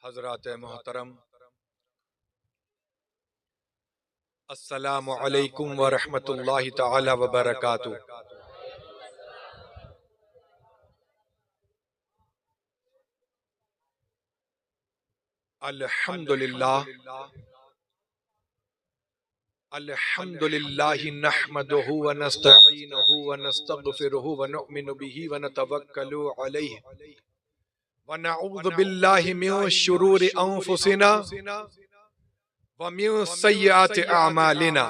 हज़रात मोहतरम, अस्सलामु अलैकुम व रहमतुल्लाहि तआला व बरकातुहू। अल्हम्दुलिल्लाह अल्हम्दुलिल्लाहि नहमदुहु व नस्तईनुहु व नस्तगफिरुहु व नुअमिनु बिही व नतवक्कलु अलैहि व नऊज़ु बिल्लाहि मिन शुरूरि अंफुसिना व मिन सय्यिआति अअमालिना।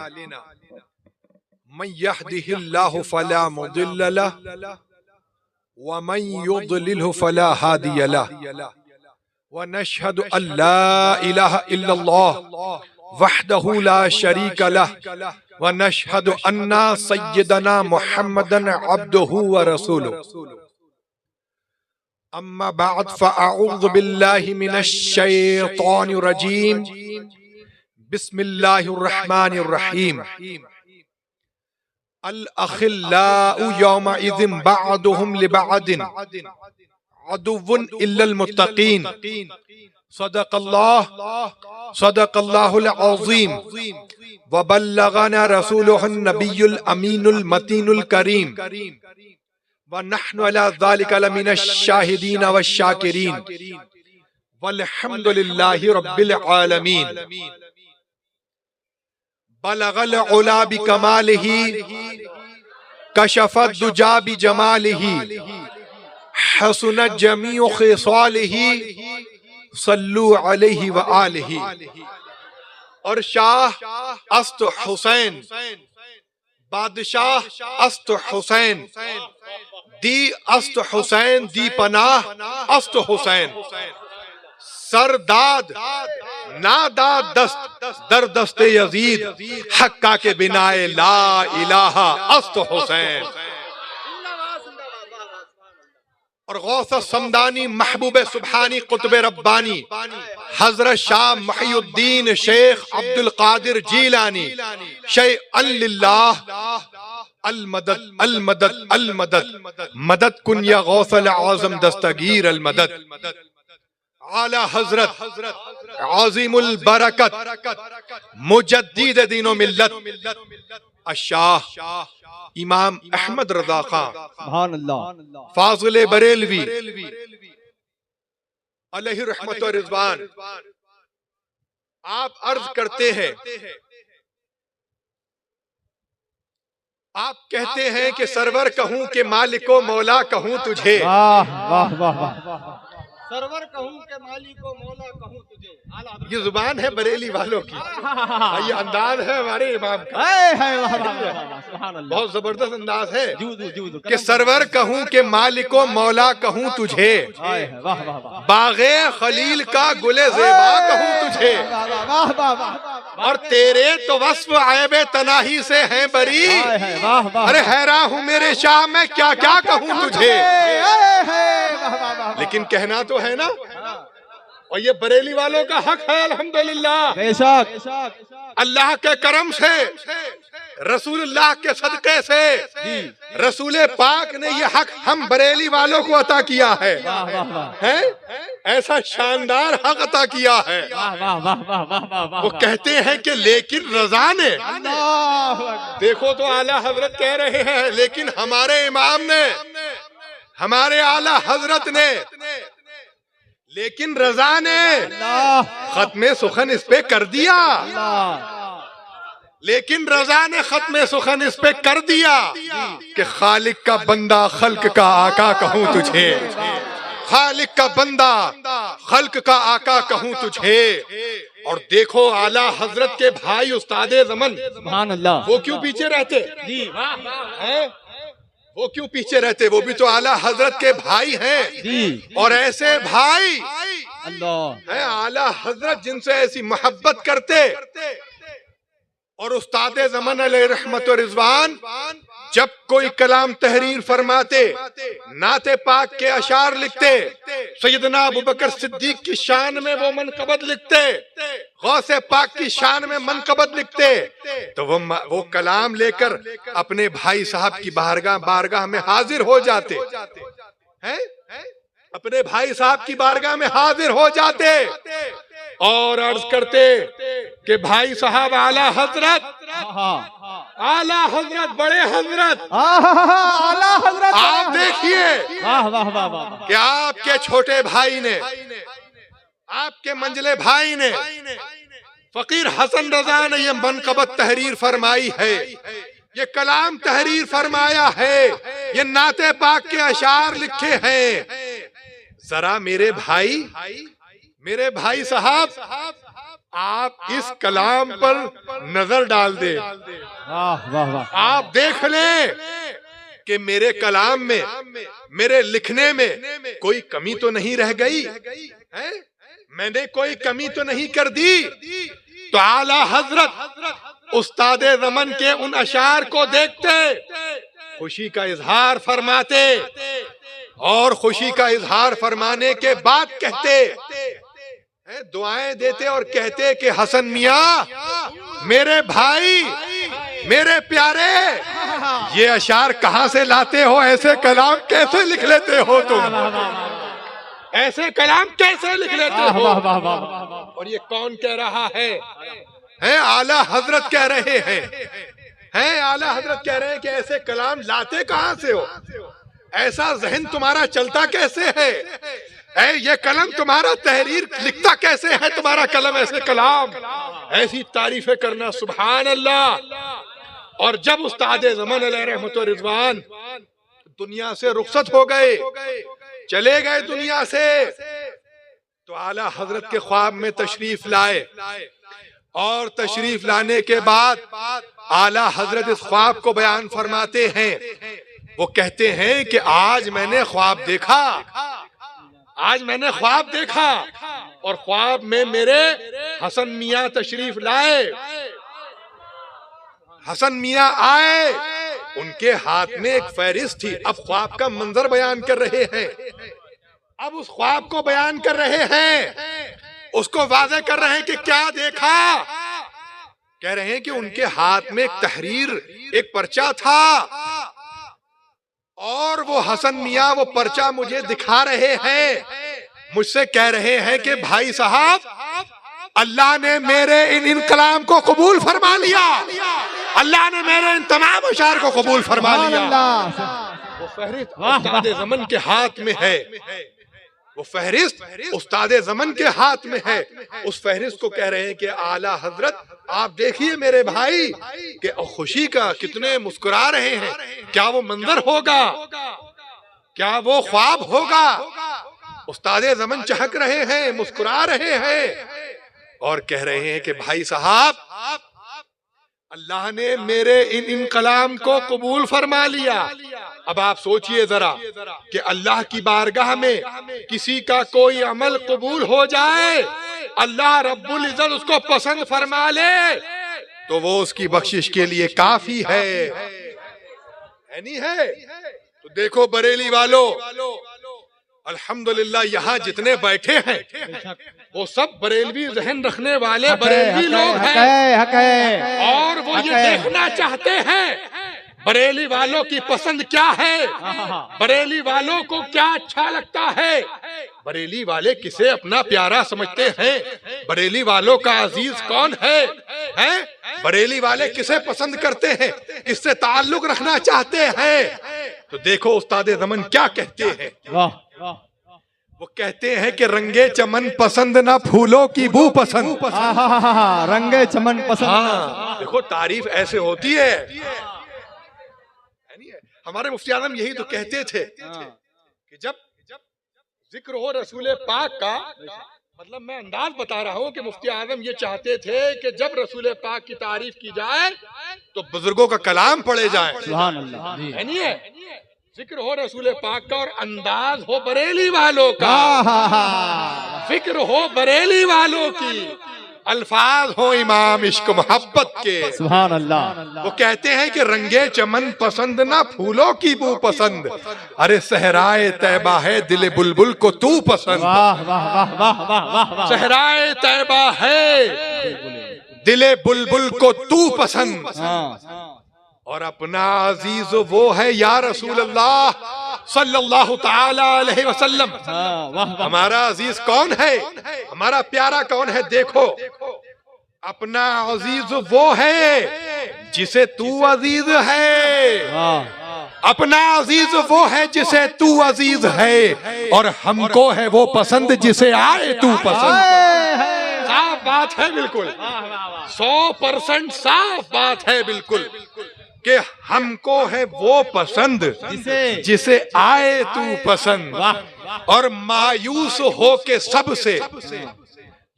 मन यहदिहिल्लाहु फला मुदिल्ल लहु व मन युद्लिलहु फला हादिय लहु। व नशहदु अल्ला इलाहा इल्लल्लाह वहदहु ला शरीक लहु व नशहदु अन्ना सय्यदना मुहम्मदन अब्दुहु व रसूलुहु। अम्मा बअद फ़अऊज़ु बिल्लाहि मिनश शैतानिर रजीम। बिस्मिल्लाहिर रहमानिर रहीम। अल अखिल्लाउ यौमइज़िन बअदुहुम लिबअदिन अदुव्वुन इल्लल मुत्तक़ीन। सदक़ल्लाहुल अज़ीम व बल्लगना रसूलुहुन नबियुल अमीनुल मतीनुल करीम व नहनु अला ज़ालिका लमिनश शाहिदीन व शाकिरीन वल्हम्दुलिल्लाहि रब्बिल आलमीन। बलगल उला बिकमालिही कशफत दुजा बिजमालिही हसनत जमीउ खिसालिही सल्लु अलैहि व आलिही। और शाह अस्त हुसैन, बादशाह अस्त हुसैन, दी अस्त हुसैन, दी पनाह अस्त हुसैन। सरदाद नादाद दस्त दर दस्ते यजीद हक्का के बिनाए ला इलाहा अस्त हुसैन। और गौस समदानी महबूब सुबहानी कुतुब रब्बानी हजरत शाह मुहियुद्दीन शेख अब्दुल कादिर जीलानी शैअन लिल्लाह अल मदद अल मदद अल मदद मदद कुन या गौसल आज़म दस्तगीर अल मदद। आला हजरत आज़िमुल बरकत मुजद्दिद दीनो मिल्लत अशाह इमाम अहमद रज़ा खान फाज़िल बरेलवी अलैहि रहमत व रिज़वान, आप अर्ज करते हैं, आप कहते हैं कि सरवर कहूं कि मालिको मौला कहूं तुझे। वाह वाह वाह वाह। सरवर कहूं के मालिको मौला कहूं तुझे। ये जुबान है बरेली वालों की, ये अंदाज है हमारे इमाम का। बहुत जबरदस्त अंदाज है कि सरवर कहूं के मालिको मौला कहूं तुझे, बागे खलील का गुले ज़ेबा कहूं तुझे। और तेरे तो वस्फ ऐबे तनाही से हैं बरी। अरे हैरान हूँ मेरे शाह मैं क्या क्या कहूं तुझे। लेकिन कहना तो है ना, और ये बरेली वालों का हक है अल्हम्दुलिल्लाह। अल्लाह के करम से, रसूलुल्लाह के सदके से रसूल पाक ने ये हक हम बरेली वालों को अता किया है। ऐसा शानदार हक अता किया है। वो कहते हैं कि लेकिन रजा ने, देखो तो आला हजरत कह रहे हैं, लेकिन हमारे इमाम ने, हमारे आला हजरत ने, लेकिन रजा ने खत्मे सुखन इस पे कर दिया। लेकिन रजा ने खत्मे सुखन इस पे कर दिया कि खालिक का बंदा खल्क का आका कहूं तुझे। खालिक का बंदा खल्क का आका कहूं तुझे। और देखो आला हजरत के भाई उस्तादे ज़मन, सुभान अल्लाह, वो क्यों पीछे रहते हैं? वो क्यों पीछे रहते? वो भी तो आला हजरत के भाई हैं। और ऐसे भाई हैं आला हजरत जिनसे ऐसी मोहब्बत करते। और उस्तादे ज़मान अलैहि रहमत व रिज़वान जब कोई कलाम तहरीर फरमाते, नाते पाक के अशार लिखते, सैयदना अबू बकर सिद्दीक की शान में वो मनकबत लिखते, गौसे पाक की शान में मनकबत लिखते, तो वो कलाम लेकर अपने भाई साहब की बारगाह में हाजिर हो जाते हैं। अपने भाई साहब की बारगाह में हाजिर हो जाते और अर्ज करते कि भाई साहब आला हजरत, आला हजरत, बड़े हजरत, आला हजरत, आप देखिए वाह वाह वाह वाह, कि आपके छोटे भाई ने, आपके मंजले भाई ने, फकीर हसन रजा ने ये मनकबत तहरीर फरमाई है, ये कलाम तहरीर फरमाया है, ये नाते पाक के अशार लिखे हैं। जरा मेरे भाई साहब, आप इस कलाम पर नजर डाल दे। वाह वाह वाह, आप देख लें कि मेरे कलाम में, मेरे लिखने में कोई कमी तो नहीं रह गई है? मैंने कोई कमी तो नहीं कर दी? तो आला हजरत उस्ताद ज़मन के उन अशार को देखते, खुशी का इजहार फरमाते और खुशी का इजहार फरमाने के बाद कहते, दुआएं देते और कहते कि हसन मियां, मेरे भाई, मेरे प्यारे, ये अशार कहां से लाते हो? ऐसे कलाम कैसे लिख लेते हो तुम? ऐसे कलाम कैसे लिख लेते हो? और ये कौन कह रहा है? आला हजरत कह रहे हैं, आला हजरत कह रहे हैं कि ऐसे कलाम लाते कहां से हो? ऐसा जहन तुम्हारा चलता कैसे है? ये कलम तुम्हारा तहरीर लिखता कैसे है? तुम्हारा कलम ऐसे कलाम, ऐसी तारीफें करना, सुभान अल्लाह। और जब उस्ताद ज़मान अलैहि रहमत व रिज़वान दुनिया से रुखसत हो गए, चले गए दुनिया से, तो आला हजरत के ख्वाब में तशरीफ लाए और तशरीफ लाने के बाद आला हजरत इस ख्वाब को बयान फरमाते हैं। वो कहते हैं कि आज मैंने ख्वाब देखा, आज मैंने ख्वाब देखा और ख्वाब में मेरे हसन मियां तशरीफ लाए। हसन मियां आए, उनके हाथ में एक फहरिस्त थी। अब ख्वाब का मंजर बयान कर रहे हैं, अब उस ख्वाब को बयान कर रहे हैं, उसको वाज़ेह कर रहे हैं कि क्या देखा। कह रहे हैं कि उनके हाथ में एक तहरीर, एक पर्चा था और वो हसन मियां वो पर्चा मुझे दिखा रहे हैं। मुझसे कह रहे हैं कि भाई साहब, अल्लाह ने मेरे इन कलाम को कबूल फरमा लिया, अल्लाह ने मेरे इन तमाम अशार को कबूल फरमा लिया। वो फहरिस्त उस्ताद ज़मन के हाथ में है, वो फहरिस्त उस्ताद ज़मन के हाथ में है। उस फहरिस्त को कह रहे हैं कि आला हजरत, आप देखिए मेरे भाई कि खुशी का कितने मुस्कुरा रहे हैं। क्या वो मंजर होगा? क्या वो ख्वाब होगा? उस्ताद ज़मन चहक रहे हैं, मुस्कुरा रहे हैं और कह रहे हैं कि भाई साहब, अल्लाह ने मेरे इन कलाम को कबूल फरमा लिया। अब आप सोचिए जरा कि अल्लाह की बारगाह में किसी का कोई अमल कबूल हो जाए, अल्लाह रब्बुल इज्जत उसको पसंद फरमा ले, तो वो उसकी बख्शिश के लिए काफी है नहीं है? तो देखो बरेली वालों, अल्हम्दुलिल्लाह यहाँ जितने बैठे हैं वो सब बरेलवी जहन रखने वाले बरेलवी लोग हैं और वो ये देखना चाहते हैं बरेली वालों की पसंद क्या है, बरेली वालों को क्या अच्छा लगता है, बरेली वाले किसे अपना प्यारा समझते हैं, बरेली वालों का अजीज कौन है? बरेली वाले किसे पसंद करते हैं, किससे ताल्लुक रखना चाहते हैं? तो देखो उस्ताद ज़मन क्या कहते हैं। वो कहते हैं कि रंगे चमन पसंद ना फूलों की बू पसंद। रंगे चमन पसंद। देखो तारीफ ऐसे होती है। हमारे मुफ्ती आजम यही तो कहते थे कि जब जिक्र हो रसूल पाक का, मतलब मैं अंदाज बता रहा हूँ कि मुफ्ती आजम ये चाहते थे कि जब रसूल पाक की तारीफ की जाए तो बुजुर्गों का कलाम पढ़े जाए। सुभान अल्लाह। है नहीं है? जिक्र हो रसूल पाक का और अंदाज हो बरेली वालों का, फिक्र हो बरेली वालों की, अल्फाज हो इमाम इश्क मोहब्बत के। सुभान अल्लाह। वो कहते हैं कि रंगे चमन पसंद ना फूलों की बू पसंद, अरे सहराए तैबा है दिल बुलबुल को तू पसंद। वाह वाह वाह वाह वाह वाह। सहराए तैबा है दिल बुलबुल को तू पसंद और अपना अजीज वो है या रसूल अल्लाह सल्लल्लाहु ताला अलैहि वसल्लम। हाँ, वाह वाह। हमारा अजीज कौन है, हमारा प्यारा कौन है? देखो, अपना अजीज वो है जिसे तू अजीज है, वाह। अपना अजीज वो है जिसे तू अजीज है, और हमको है वो पसंद जिसे आए तू पसंद। साफ बात है बिल्कुल, 100% साफ बात है बिल्कुल कि हमको है वो पसंद जिसे आए तू पसंद। और मायूस हो के सबसे,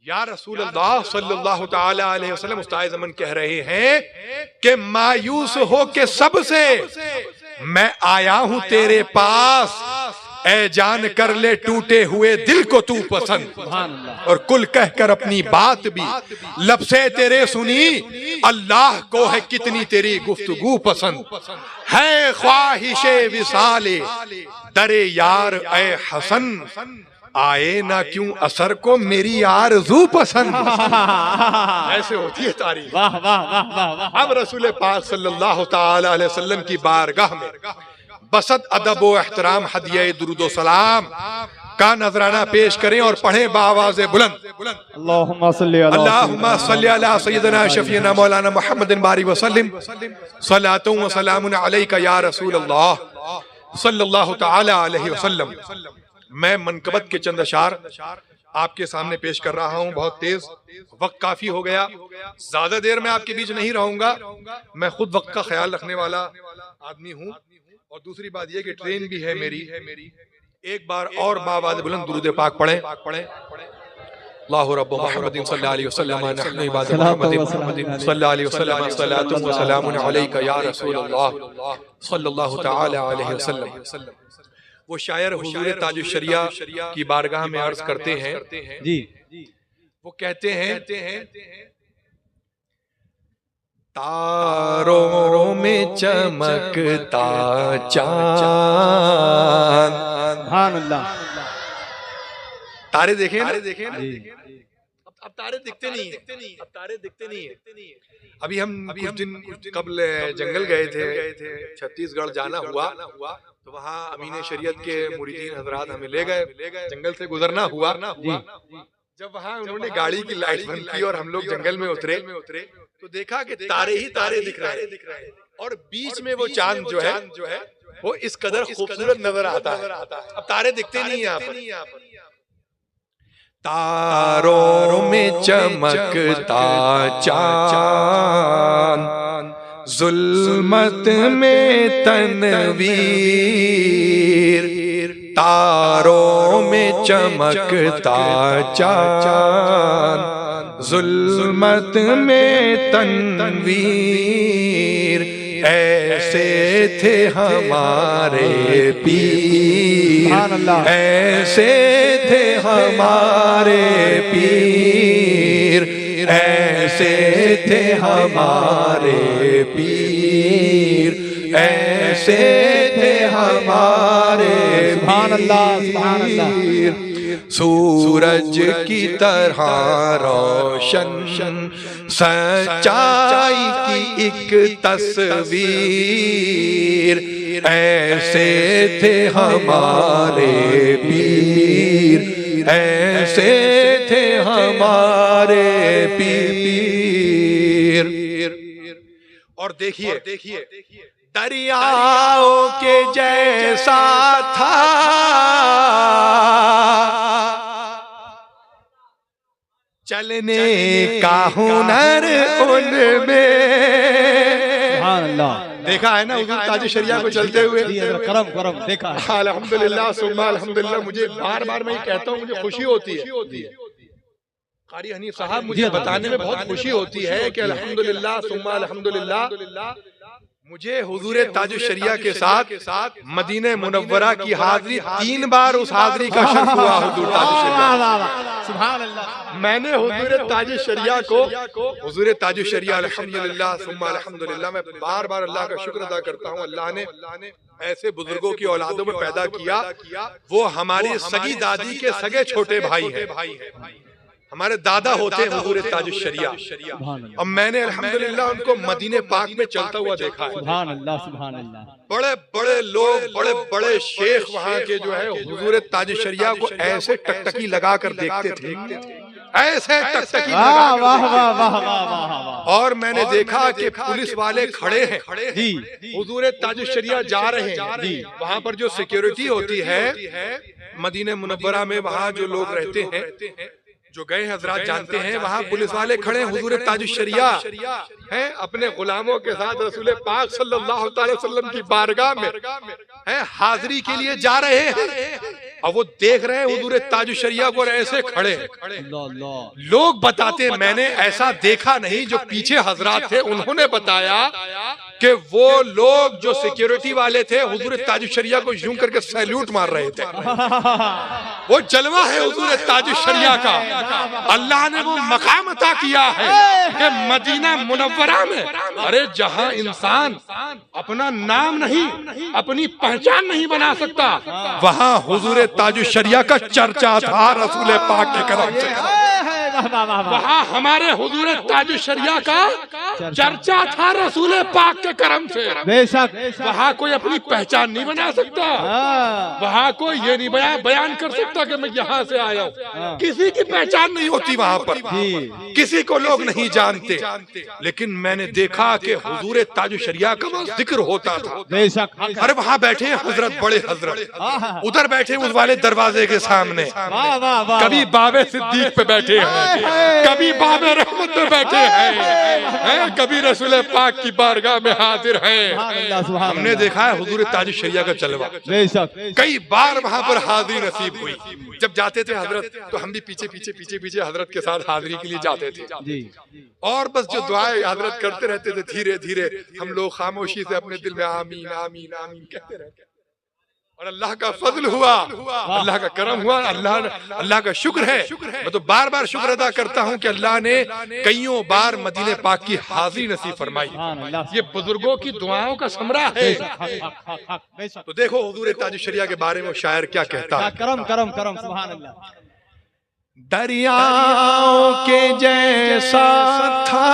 या रसूल अल्लाह सल्लल्लाहु ताला अलैहि वसल्लम उस्ताद ज़मान कह रहे हैं कि मायूस हो के सबसे मैं आया हूं तेरे पास, ऐ जान कर ले टूटे हुए दिल को तू पसंद। और कुल कहकर अपनी बात भी लब से तेरे सुनी, अल्लाह को है कितनी तेरी गुफ्तगू पसंद। है ख्वाहिशे विसाले दरे यार ए हसन, आए ना क्यों असर को मेरी आरज़ू पसंद। ऐसे होती है तारीफ। वाह वाह वाह वाह वाह। अब रसूल पाक सल्लल्लाहु ताला अलैहि वसल्लम की बारगाह में बसत अदब व एहतराम हदिया दुरूद सलाम का नजराना पेश करें और पढ़ें बावाज़े बुलंद। अल्लाहुम्मा सल्ली अला सय्यदना शफीना मौलाना मुहम्मदिन बारिक वसल्लिम सलातु व सलामुन अलैका या रसूल अल्लाह सल्लल्लाहु ताला अलैहि वसल्लम। मैं मनकबत के चंद अशार आपके सामने पेश कर रहा हूं। बहुत तेज वक्त काफी हो गया, ज्यादा देर में आपके बीच नहीं रहूंगा। मैं खुद वक्त का ख्याल रखने वाला आदमी हूं, और दूसरी बात यह कि ट्रेन भी है मेरी। एक बार और बावाज़ बुलंद दुरूद पाक पढ़ें। अल्लाहु रब्बु मुहम्मदिन सल्लल्लाहु अलैहि वसल्लम नहनु इबादत मुहम्मदिन सल्लल्लाहु अलैहि वसल्लम सलातु व सलामुन अलैका या रसूल अल्लाह सल्लल्लाहु तआला अलैहि वसल्लम। वो शायर हुजूर ताजुश शरिया की बारगाह में अर्ज करते हैं जी, वो कहते हैं, तारों में चमकता चांद। सुभान अल्लाह। तारे देखें ना? अब तारे दिखते नहीं है। अभी हम कुछ दिन कबल जंगल गए थे, छत्तीसगढ़ जाना हुआ, तो वहाँ अमीन शरीयत के मुरीदीन हजरात हमें ले गए, जंगल से गुजरना हुआ। जब वहाँ उन्होंने गाड़ी की लाइट बंद की और हम लोग जंगल में उतरे, तो देखा कि तारे ही तारे दिख रहे हैं, और बीच में वो चांद जो है वो इस कदर खूबसूरत नजर आता है। अब तारे दिखते नहीं यहाँ पर। तारों में चमकता चांद, जुल्मत में तनवीर। तारों में चमकता चांद, जुल्मत में तनवीर। ऐसे थे हमारे पीर, ऐसे थे हमारे पीर, ऐसे थे हमारे पीर, ऐसे थे हमारे पीर। सूरज की तरह रोशन सच्चाई की एक तस्वीर। ऐसे थे हमारे पीर, ऐसे थे हमारे पीर। और देखिए दरियाओं के जैसा था चलने का हुनर उनमें। देखा है ना हुजूर ताज शरिया को चलते हुए? करम देखा है। अल्हम्दुलिल्लाह सुम्मा अल्हम्दुलिल्लाह। मुझे बार बार मैं कहता हूँ, मुझे खुशी होती है, कारी हनीफ साहब मुझे बताने में बहुत खुशी होती है कि अल्हम्दुलिल्लाह सुम्मा अल्हम्दुलिल्लाह मुझे हुजूर ताजुश शरिया के साथ मदीने मुनव्वरा की हाजिरी 3 बार उस हाजिरी का शर्फ हुआ। हुजूर ताजुश शरिया, सुभान अल्लाह। मैंने हुजूर ताजुश शरिया को, हुजूर ताजुश शरिया अल्हम्दुलिल्लाह सुम्मा अल्हम्दुलिल्लाह, मैं बार बार अल्लाह का शुक्र अदा करता हूँ। अल्लाह ने ऐसे बुजुर्गों की औलादों में पैदा किया, वो हमारी सगी दादी के सगे छोटे भाई हैं। हमारे दादा होते हैं हुजूर ताजुश शरिया, और मैंने अल्हम्दुलिल्लाह उनको मदीने पाक में चलता हुआ देखा है। सुभान अल्लाह, सुभान अल्लाह। बड़े बड़े लोग, बड़े बड़े शेख वहाँ के जो है हुजूर ताजुश शरिया को ऐसे टकटकी लगा कर देखते थे, ऐसे टकटकी लगा कर। वाह वाह वाह वाह। और मैंने देखा कि पुलिस वाले खड़े हैं जी, हुजूर ताजुश शरिया जा रहे हैं जी। वहाँ पर जो सिक्योरिटी होती है मदीने मुनव्वरा में, वहाँ जो लोग रहते हैं, जो गए हजरात जानते हैं, वहाँ पुलिस वाले खड़े हैं, हुजूर ताजुश शरिया हैं अपने गुलामों के साथ रसूल पाक सल्लल्लाहु अलैहि वसल्लम की बारगाह में हैं, हाजिरी के लिए जा रहे हैं। और वो देख रहे हैं हुजूर ताजुश शरिया को, ऐसे खड़े लोग बताते हैं, मैंने ऐसा देखा नहीं। जो पीछे हजरात थे उन्होंने बताया कि वो लोग जो सिक्योरिटी वाले थे हुजूर ताजुश शरिया को यूं करके सैल्यूट मार रहे थे। वो जलवा है हुजूर ताजुश शरिया का। अल्लाह ने वो मकाम अता किया है कि मदीना मुनव्वरा में, अरे जहां इंसान अपना नाम नहीं, अपनी पहचान नहीं बना सकता, वहां हुजूर ताजुश शरिया का चर्चा था रसूल पाक के करम से। वहाँ हमारे हुजूर ताजुश शरिया का चर्चा था रसूल पाक के करम से। बेशक वहाँ कोई अपनी पहचान नहीं बना सकता, वहाँ कोई ये नहीं बयान कर सकता कि मैं यहाँ से आया हूँ। किसी की पहचान नहीं होती वहाँ पर, किसी को लोग नहीं जानते। लेकिन मैंने देखा कि हुजूर ताजुश शरिया का वहाँ जिक्र होता था। बेशक। अरे वहाँ बैठे हैं हजरत, बड़े हजरत उधर बैठे उस वाले दरवाजे के सामने, कभी बाबे सिद्दीक पे बैठे हैं, कभी बाबे रहमत पे बैठे हैं, कभी रसूल पाक की बारगाह में हाजिर हैं। हमने देखा है हुजूर ताजुश शरिया का जलवा। कई बार वहाँ पर हाजिरी नसीब हुई। जब जाते थे हजरत तो हम भी पीछे पीछे पीछे पीछे हजरत के साथ हाजिरी के लिए जाते थे, और बस जो दुआएं हजरत करते रहते थे, धीरे धीरे हम लोग खामोशी से अपने दिल में आमीन आमीन आमीन कहते रहते। और अल्लाह का फजल हुआ, अल्लाह का करम हुआ, अल्लाह का शुक्र है। मैं तो बार बार शुक्र अदा करता हूँ कि अल्लाह ने कईयों बार मदीने पाक की हाजिरी नसीब फरमाई। ये बुजुर्गों की दुआओं का समरा है। तो देखो हुजूर ताजुश शरिया के बारे में शायर क्या कहता है। करम करम करम, सुभान अल्लाह। दरियाओं के जैसा था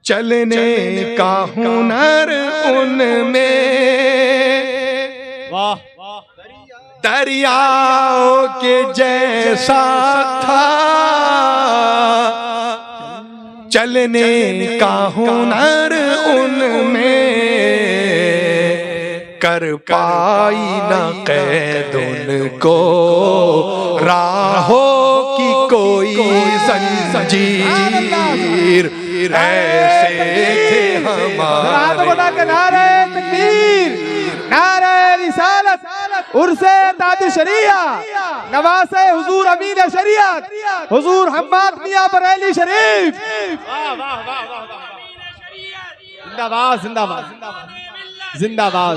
चलने का हुनर उनमें, वाह, दरियाओं के जैसा था चलने का हुनर उनमें, कर पाई न कैद उनको राहों की कोई जंजीर, ऐसे थे हमारे। नारे तकबीर, नारे रिसालत, उर्से ताजुश शरिया, नवासे हुजूर अमीन शरीयत, हुजूर हम्माद मियां बरेली शरीफ। जिंदाबाद जिंदाबाद जिंदाबाद जिंदाबाद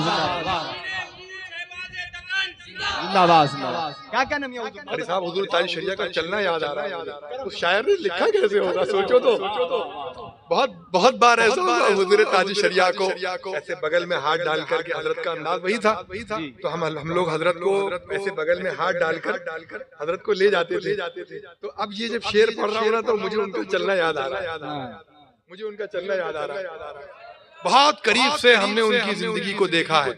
जिंदाबाद जिंदाबाद। क्या क्या नाम है? अरे साहब हुजूर ताजुश शरिया का चलना याद आ रहा है। उस शायर ने लिखा कैसे होगा, सोचो तो। बहुत बार ऐसा होगा हुजूर ताजुश शरिया को ऐसे बगल में हाथ डाल करके, हजरत का अंदाज वही था। तो हम लोग हजरत को ऐसे बगल में हाथ डालकर हजरत को ले जाते थे। तो अब ये जब शेर पढ़ रहा हूँ ना तो मुझे उनका चलना याद आ रहा है, मुझे उनका चलना याद आ रहा है। बहुत करीब से हमने उनकी जिंदगी को देखा है।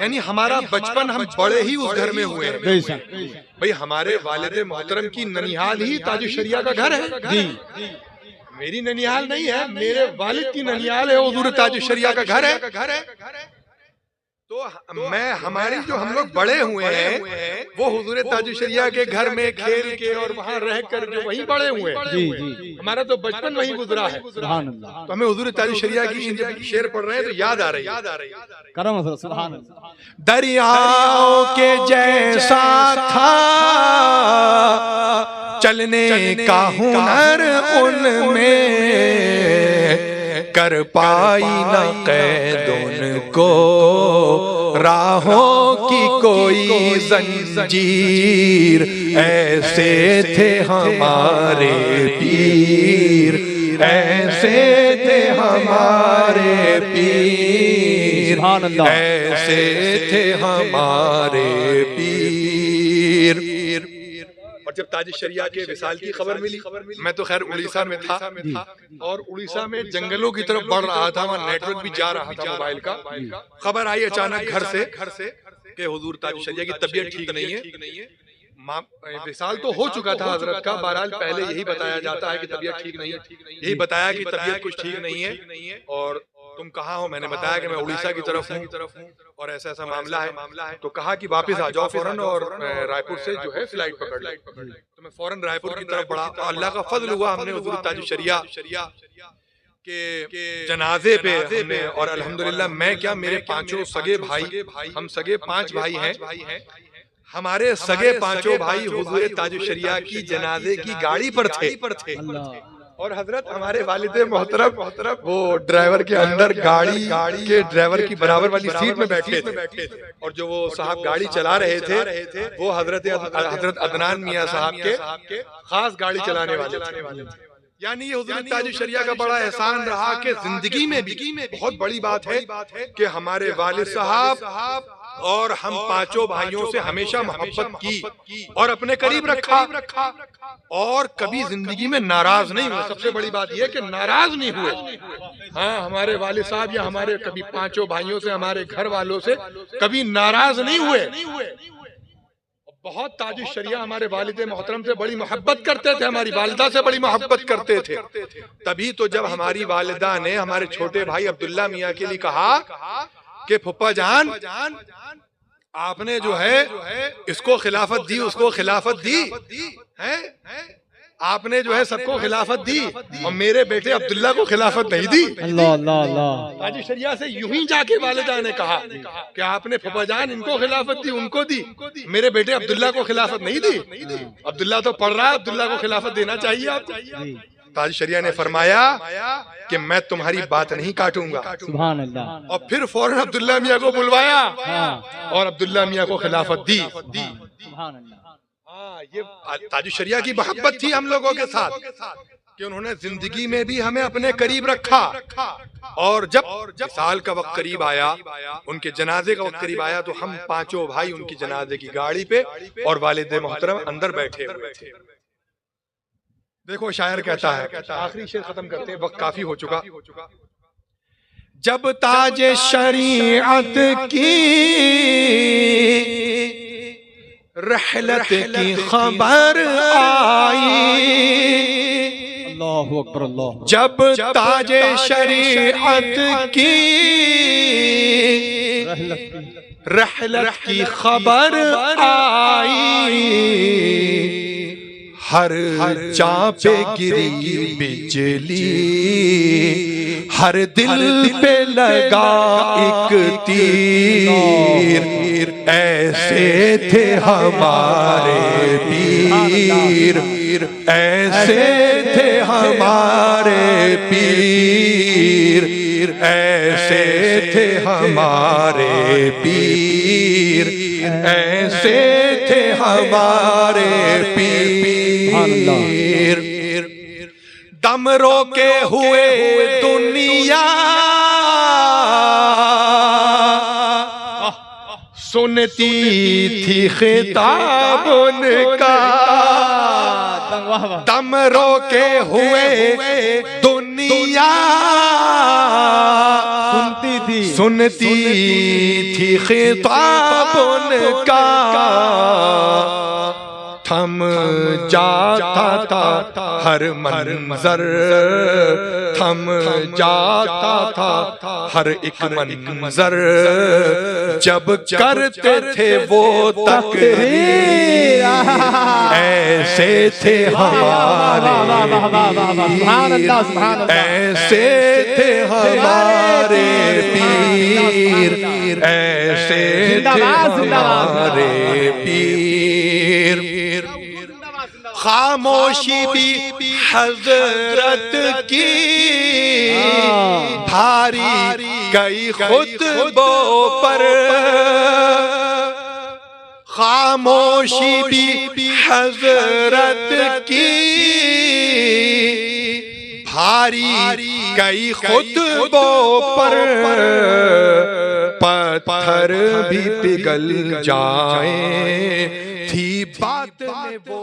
यानी हमारा बचपन हम बड़े ही उस घर में हुए हैं। भाई हमारे वालिद मोहतरम की ननिहाल ही ताजुश शरिया का घर है। मेरी ननिहाल नहीं है, मेरे वालिद की ननिहाल है, हुजूर ताजुश शरिया का घर है। तो मैं हमारी जो हम लोग बड़े हुए हैं वो हुजूर ताजुश शरिया के घर में खेल के और वहाँ रह कर जो वहीं बड़े हुए हैं। हमारा तो बचपन वहीं गुजरा है। तो हमें हुजूर ताजुश शरिया की जब शेर पढ़ रहे हैं तो याद आ रही है। करम सुभान अल्लाह। दरियाओं के जैसा था चलने का हुनर उनमें, कर पाई न कैद उनको राहों की कोई जंजीर, ऐसे थे हमारे पीर, ऐसे थे हमारे पीर, ऐसे थे हमारे पीर। जब ताज शरिया के विसाल की खबर मिली, मैं तो खैर उड़ीसा में था और उड़ीसा में जंगलों की तरफ बढ़ रहा था, वहाँ नेटवर्क भी जा रहा था मोबाइल का। खबर आई अचानक घर से कि हुजूर ताज शरिया की तबीयत ठीक नहीं है। विसाल तो हो चुका था हजरत का, बहरहाल पहले यही बताया जाता है कि तबीयत ठीक नहीं है, यही बताया कि तबीयत कुछ ठीक नहीं है और तुम कहाँ हो। मैंने बताया कि मैं उड़ीसा की तरफ हूँ और ऐसा ऐसा मामला है। तो कहा कि वापस आ जाओ फौरन और रायपुर से जो है फ्लाइट पकड़ लो। तो मैं फौरन रायपुर की तरफ बढ़ा। अल्लाह का फजल हुआ, हमने हुजूर ताज शरिया के जनाजे पे हमने, और अल्हम्दुलिल्लाह मैं क्या मेरे पांचों सगे भाई, हम सगे 5 भाई हैं, हमारे सगे पांचों भाई हुजूर ताज शरिया की जनाजे की गाड़ी पर थे। और हजरत हमारे वालिद मोहतरम वो ड्राइवर के अंदर गाड़ी के ड्राइवर की बराबर वाली सीट में बैठे थे और जो वो साहब गाड़ी चला रहे थे वो हजरत अदनान मियां साहब के खास गाड़ी चलाने वाले। यानी ये हुजूर ताज शरिया का बड़ा एहसान रहा कि जिंदगी में भी बहुत बड़ी बात है कि हमारे वालिद साहब और हम पांचों भाइयों से हमेशा मोहब्बत की और अपने करीब रखा और कभी जिंदगी में नाराज नहीं हुए। सबसे बड़ी बात यह कि नाराज नहीं हुए। हाँ, हमारे वालिद साहब या हमारे कभी पांचों भाइयों से, हमारे घर वालों से कभी नाराज नहीं हुए। बहुत ताज शरिया हमारे वालिद मोहतरम से बड़ी मोहब्बत करते थे, हमारी वालिदा से बड़ी मोहब्बत करते थे। तभी तो जब हमारी वालिदा ने हमारे छोटे भाई अब्दुल्ला मियाँ के लिए कहा कि फुप्पा जान आपने जो है इसको खिलाफत दी, उसको खिलाफत दी है, आपने जो है सबको खिलाफत दी और मेरे बेटे अब्दुल्ला को खिलाफत नहीं दी। अल्लाह अल्लाह अल्लाह। ताज शरिया से यूं ही जाके वालिदा ने कहा कि आपने फुप्पा जान इनको खिलाफत दी, उनको दी, मेरे बेटे अब्दुल्ला को खिलाफत नहीं दी। अब्दुल्ला तो पढ़ रहा है, अब्दुल्ला को खिलाफत देना चाहिए आपको। ताज शरिया ने फरमाया कि मैं तुम्हारी बात नहीं काटूंगा। सुभान अल्लाह। और फिर फौरन अब्दुल्ला मियाँ को बुलवाया और अब्दुल्ला मियाँ को खिलाफत दी। सुभान अल्लाह। हाँ, ये ताज शरिया की मोहब्बत थी हम लोगों के साथ कि उन्होंने जिंदगी में भी हमें अपने करीब रखा और जब साल का वक्त करीब आया, उनके जनाजे का वक्त करीब आया, तो हम पांचों भाई उनकी जनाजे की गाड़ी पे और वालिद मोहतरम अंदर बैठे हुए थे। देखो शायर कहता है, आखिरी शेर खत्म करते हैं, वक्त काफी हो चुका। जब ताज शरीअत की रहलत की खबर आई, अल्लाहु अकबर अल्लाह। जब ताज शरीअत की रहलत की खबर आई, हर चापे गिरी बिजली, हर दिल पे लगा एक तीर, ऐसे थे हमारे पीर, ऐसे थे हमारे पीर, ऐसे थे हमारे पीर, ऐसे थे हमारे पीर। दम रोके हुए दुनिया सुनती थी खिताब उनका, दम रोके हुए दुनिया सुनती थी खिताब उनका, थम जाता था हर मंजर, थम जाता था हर एक मंजर, जब करते थे वो तकरीर, ऐसे थे हमारे पीर, ऐसे थे हमारे पीर, ऐसे थे हमारे पीर। खामोशी भी हजरत की भारी गई खुतबों पर, खामोशी भी हजरत की भारी गई खुतबों पर, पत्थर भी पिघल जाए थी बात में वो